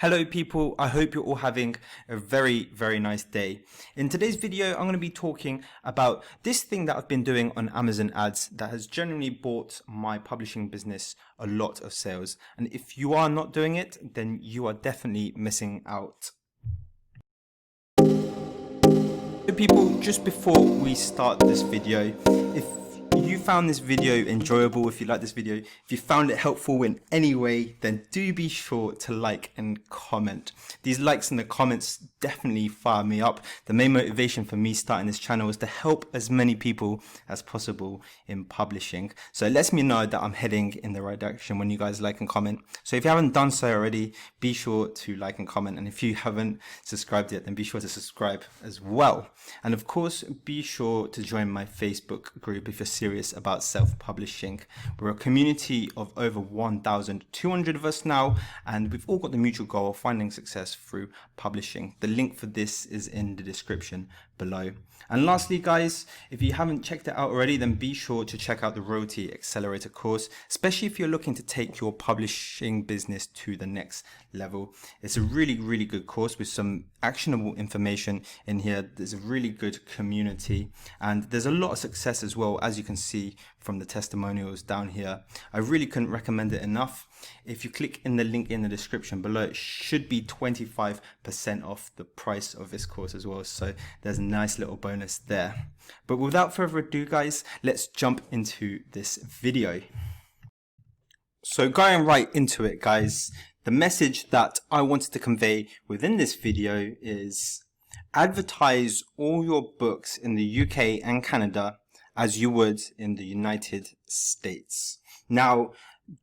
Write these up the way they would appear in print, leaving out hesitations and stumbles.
Hello people, I hope you're all having a very nice day. In today's video, I'm going to be talking about this thing that I've been doing on Amazon ads that has generally bought my publishing business a lot of sales. And if you are not doing it, then you are definitely missing out. So people, just before we start this video, if you found this video enjoyable, if you like this video, if you found it helpful in any way, then do be sure to like and comment. These likes and the comments definitely fire me up. The main motivation for me starting this channel is to help as many people as possible in publishing. So it lets me know that I'm heading in the right direction when you guys like and comment. So if you haven't done so already, be sure to like and comment. And if you haven't subscribed yet, then be sure to subscribe as well. And of course, be sure to join my Facebook group if you're serious about self-publishing. We're a community of over 1,200 of us now, and we've all got the mutual goal of finding success through publishing. The link for this is in the description below. And lastly, guys, if you haven't checked it out already, then be sure to check out the Royalty Accelerator course, especially if you're looking to take your publishing business to the next level. It's a really good course with some actionable information in here. There's a really good community and there's a lot of success as well, as you can see from the testimonials down here. I really couldn't recommend it enough. If you click in the link in the description below, it should be 25% off the price of this course as well. So there's a nice little bonus there. But without further ado, guys, let's jump into this video. So going right into it, guys, the message that I wanted to convey within this video is advertise all your books in the UK and Canada as you would in the United States. Now,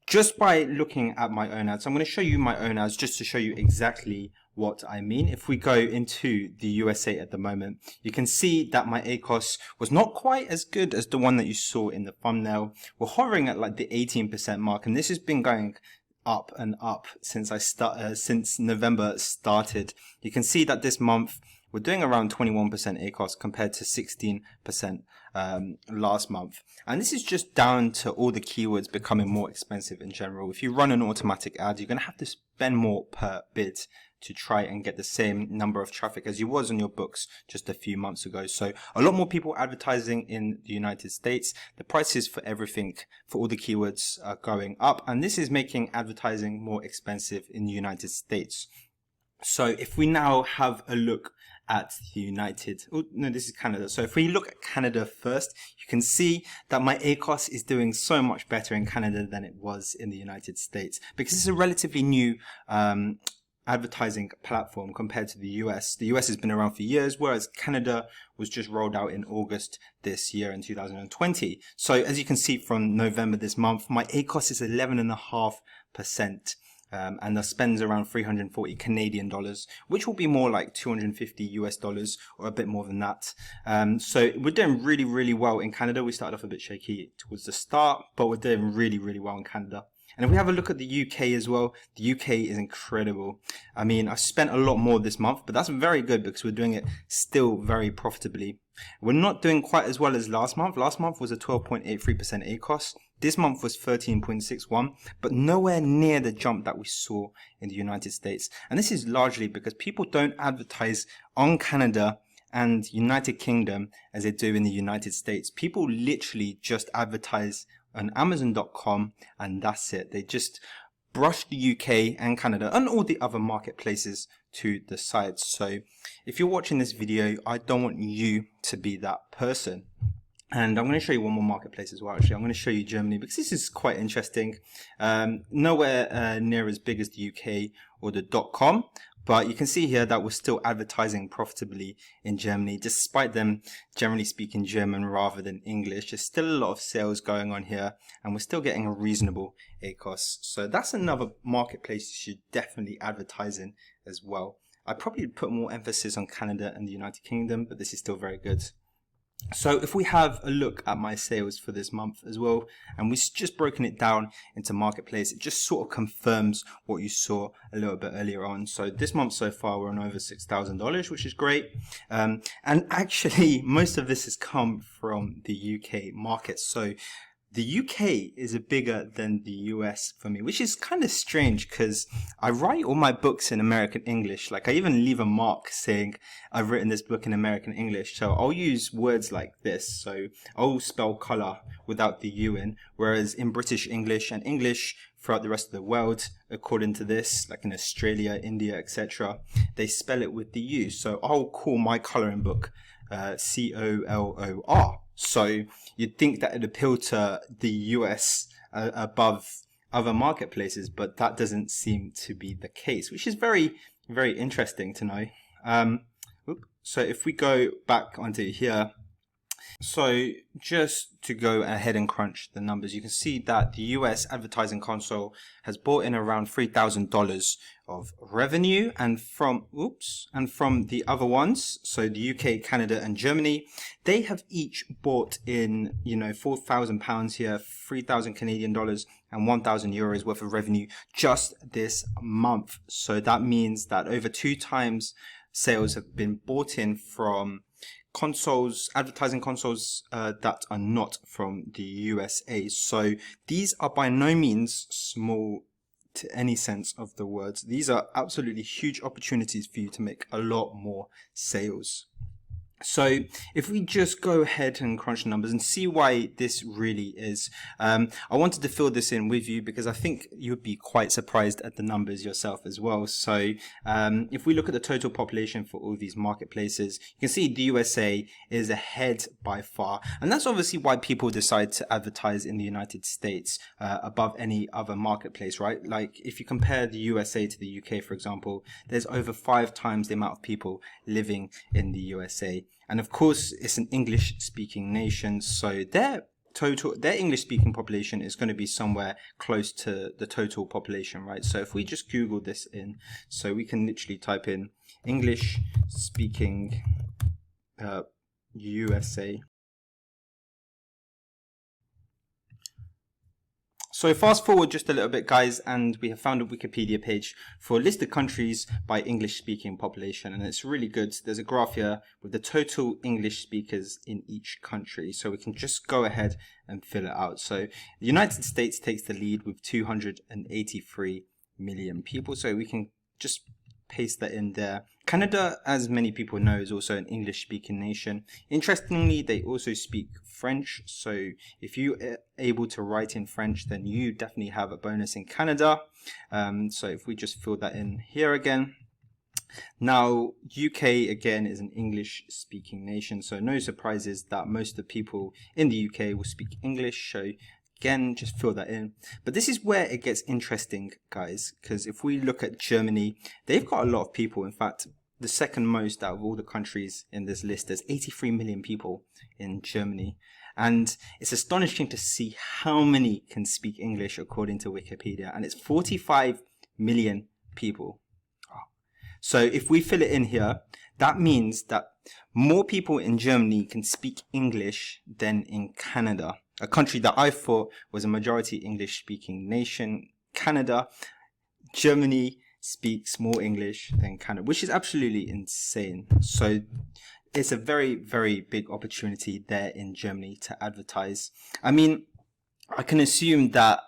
just by looking at my own ads, I'm going to show you my own ads just to show you exactly what I mean. If we go into the USA at the moment, you can see that my ACOS was not quite as good as the one that you saw in the thumbnail. We're hovering at like the 18% mark, and this has been going up and up since since November started. You can see that this month we're doing around 21% ACOS compared to 16% last month. And this is just down to all the keywords becoming more expensive in general. If you run an automatic ad, you're going to have to spend more per bid to try and get the same number of traffic as you was on your books just a few months ago. So a lot more people advertising in the United States. The prices for everything, for all the keywords, are going up, and this is making advertising more expensive in the United States. So if we now have a look at the this is Canada. So if we look at Canada first, you can see that my ACOS is doing so much better in Canada than it was in the United States, because it's a relatively new advertising platform compared to the US. The US has been around for years, whereas Canada was just rolled out in August this year in 2020. So as you can see from November this month, my ACOS is 11.5%. And the spend's around 340 Canadian dollars, which will be more like 250 US dollars or a bit more than that. So we're doing really well in Canada. We started off a bit shaky towards the start, but we're doing really well in Canada. And if we have a look at the UK as well, the UK is incredible. I mean, I spent a lot more this month, but that's very good because we're doing it still very profitably. We're not doing quite as well as last month. Last month was a 12.83% ACOS. This month was 13.61, but nowhere near the jump that we saw in the United States. And this is largely because people don't advertise on Canada and United Kingdom as they do in the United States. People literally just advertise on Amazon.com and that's it. They just brush the UK and Canada and all the other marketplaces to the side. So if you're watching this video, I don't want you to be that person. And I'm going to show you one more marketplace as well. Actually, I'm going to show you Germany because this is quite interesting. Nowhere near as big as the UK or the .com, but you can see here that we're still advertising profitably in Germany, despite them generally speaking German rather than English. There's still a lot of sales going on here, and we're still getting a reasonable ACOS. So that's another marketplace you should definitely advertise in as well. I'd probably put more emphasis on Canada and the United Kingdom, but this is still very good. So if we have a look at my sales for this month as well, and we've just broken it down into marketplace, it just sort of confirms what you saw a little bit earlier on. So this month so far we're on over $6,000, which is great. And actually most of this has come from the UK market. So the UK is bigger than the US for me, which is kind of strange because I write all my books in American English. Like I even leave a mark saying I've written this book in American English. So I'll use words like this. So I'll spell color without the U in, whereas in British English and English throughout the rest of the world, according to this, like in Australia, India, etc., they spell it with the U. So I'll call my coloring book COLOR. So you'd think that it'd appeal to the US above other marketplaces, but that doesn't seem to be the case, which is very, very interesting to know. So if we go back onto here, so just to go ahead and crunch the numbers, you can see that the US advertising console has brought in around $3,000 of revenue, and from the other ones, so the UK, Canada and Germany, they have each brought in, £4,000 here, 3,000 Canadian dollars and 1,000 euros worth of revenue just this month. So that means that over 2 times sales have been bought in from consoles, advertising consoles that are not from the USA. So these are by no means small to any sense of the words. These are absolutely huge opportunities for you to make a lot more sales. So if we just go ahead and crunch the numbers and see why this really is, I wanted to fill this in with you because I think you would be quite surprised at the numbers yourself as well. So if we look at the total population for all these marketplaces, you can see the USA is ahead by far, and that's obviously why people decide to advertise in the United States above any other marketplace, right? Like if you compare the USA to the UK, for example, there's over 5 times the amount of people living in the USA. And of course, it's an English-speaking nation, so their English-speaking population is going to be somewhere close to the total population, right? So if we just Google this in, so we can literally type in English-speaking USA. So fast forward just a little bit, guys, and we have found a Wikipedia page for listed countries by English-speaking population, and it's really good. There's a graph here with the total English speakers in each country, so we can just go ahead and fill it out. So the United States takes the lead with 283 million people, so we can just paste that in there. Canada, as many people know, is also an English-speaking nation. Interestingly, they also speak French, so if you're able to write in French, then you definitely have a bonus in Canada. So if we just fill that in here again. Now, UK, again, is an English-speaking nation, so no surprises that most of the people in the UK will speak English, so again, just fill that in. But this is where it gets interesting, guys, because if we look at Germany, they've got a lot of people. In fact, the second most out of all the countries in this list. There's 83 million people in Germany. And it's astonishing to see how many can speak English according to Wikipedia. And it's 45 million people. So if we fill it in here, that means that more people in Germany can speak English than in Canada, a country that I thought was a majority English-speaking nation. Germany speaks more English than Canada, which is absolutely insane. So it's a very, very big opportunity there in Germany to advertise. I mean, I can assume that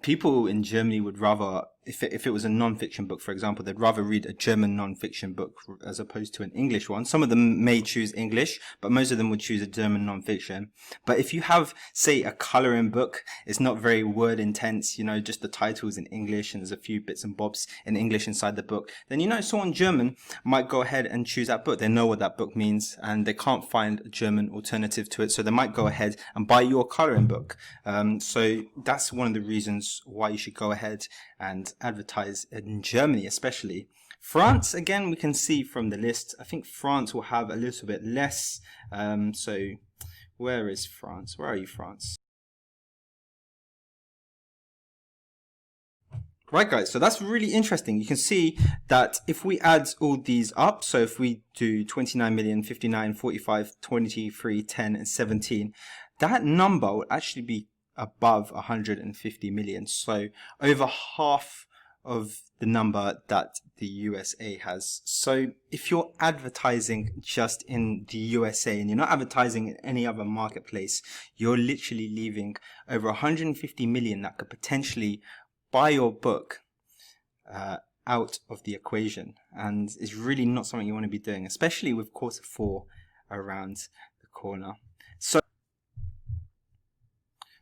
people in Germany would rather, if it was a non-fiction book, for example, they'd rather read a German non-fiction book as opposed to an English one. Some of them may choose English, but most of them would choose a German non-fiction. But if you have, say, a coloring book, it's not very word intense, just the titles in English and there's a few bits and bobs in English inside the book, then, someone German might go ahead and choose that book. They know what that book means and they can't find a German alternative to it. So they might go ahead and buy your coloring book. So that's one of the reasons why you should go ahead and advertise in Germany, especially. France, again, we can see from the list, I think France will have a little bit less. So where is France? Where are you, France? Right, guys, so that's really interesting. You can see that if we add all these up, so if we do 29 million, 59, 45, 23, 10, and 17, that number will actually be above 150 million. So over half of the number that the USA has. So if you're advertising just in the USA and you're not advertising in any other marketplace, you're literally leaving over 150 million that could potentially buy your book out of the equation, and it's really not something you want to be doing, especially with Q4 around the corner.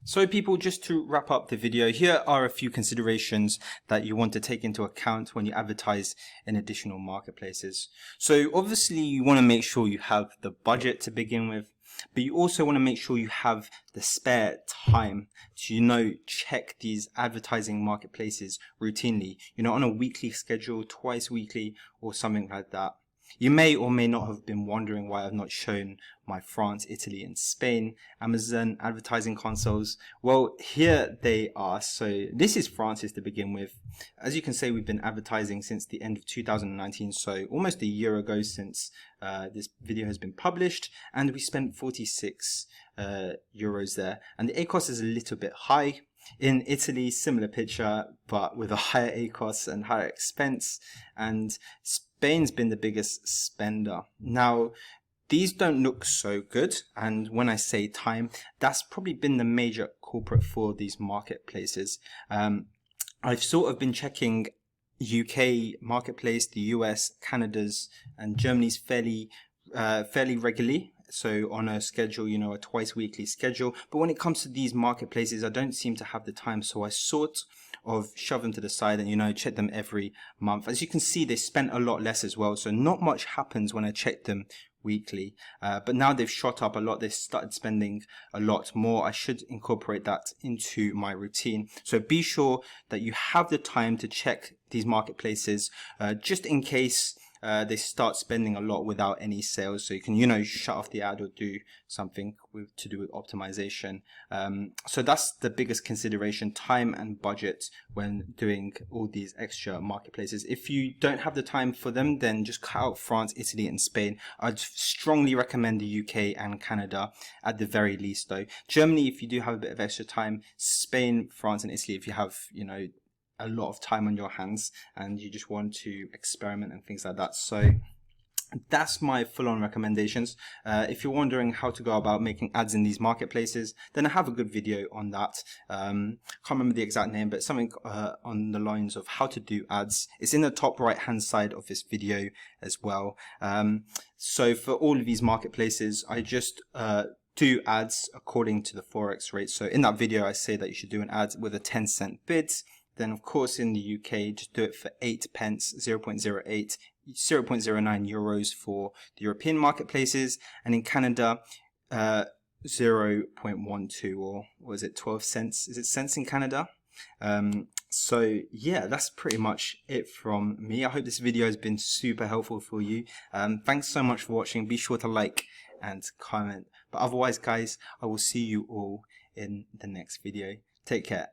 So people, just to wrap up the video, here are a few considerations that you want to take into account when you advertise in additional marketplaces. So obviously you want to make sure you have the budget to begin with, but you also want to make sure you have the spare time to, check these advertising marketplaces routinely, on a weekly schedule, twice weekly or something like that. You may or may not have been wondering why I've not shown my France, Italy and Spain Amazon advertising consoles. Well, here they are. So this is France's to begin with. As you can see, we've been advertising since the end of 2019, so almost a year ago since this video has been published, and we spent 46 euros there. And the ACOS is a little bit high. In Italy, similar picture, but with a higher ACOS and higher expense. And Spain's been the biggest spender. Now, these don't look so good. And when I say time, that's probably been the major culprit for these marketplaces. I've sort of been checking UK marketplace, the US, Canada's, and Germany's fairly regularly. So on a schedule, a twice weekly schedule. But when it comes to these marketplaces, I don't seem to have the time. So I sort of shove them to the side and, check them every month. As you can see, they spent a lot less as well. So not much happens when I check them weekly. But now they've shot up a lot. They've started spending a lot more. I should incorporate that into my routine. So be sure that you have the time to check these marketplaces just in case they start spending a lot without any sales, so you can shut off the ad or do something to do with optimization. So that's the biggest consideration, time and budget, when doing all these extra marketplaces. If you don't have the time for them, then just cut out France, Italy and Spain. I'd strongly recommend the UK and Canada at the very least though. Germany if you do have a bit of extra time, Spain, France and Italy if you have a lot of time on your hands and you just want to experiment and things like that. So that's my full-on recommendations. If you're wondering how to go about making ads in these marketplaces, then I have a good video on that. Can't remember the exact name, but something on the lines of how to do ads. It's in the top right hand side of this video as well. So for all of these marketplaces, I just do ads according to the Forex rate. So in that video I say that you should do an ad with a 10-cent bid. Then of course in the UK, just do it for 8 pence, 0.08, 0.09 euros for the European marketplaces. And in Canada, 0.12 or was it 12 cents? Is it cents in Canada? So yeah, that's pretty much it from me. I hope this video has been super helpful for you. Thanks so much for watching. Be sure to like and comment. But otherwise guys, I will see you all in the next video. Take care.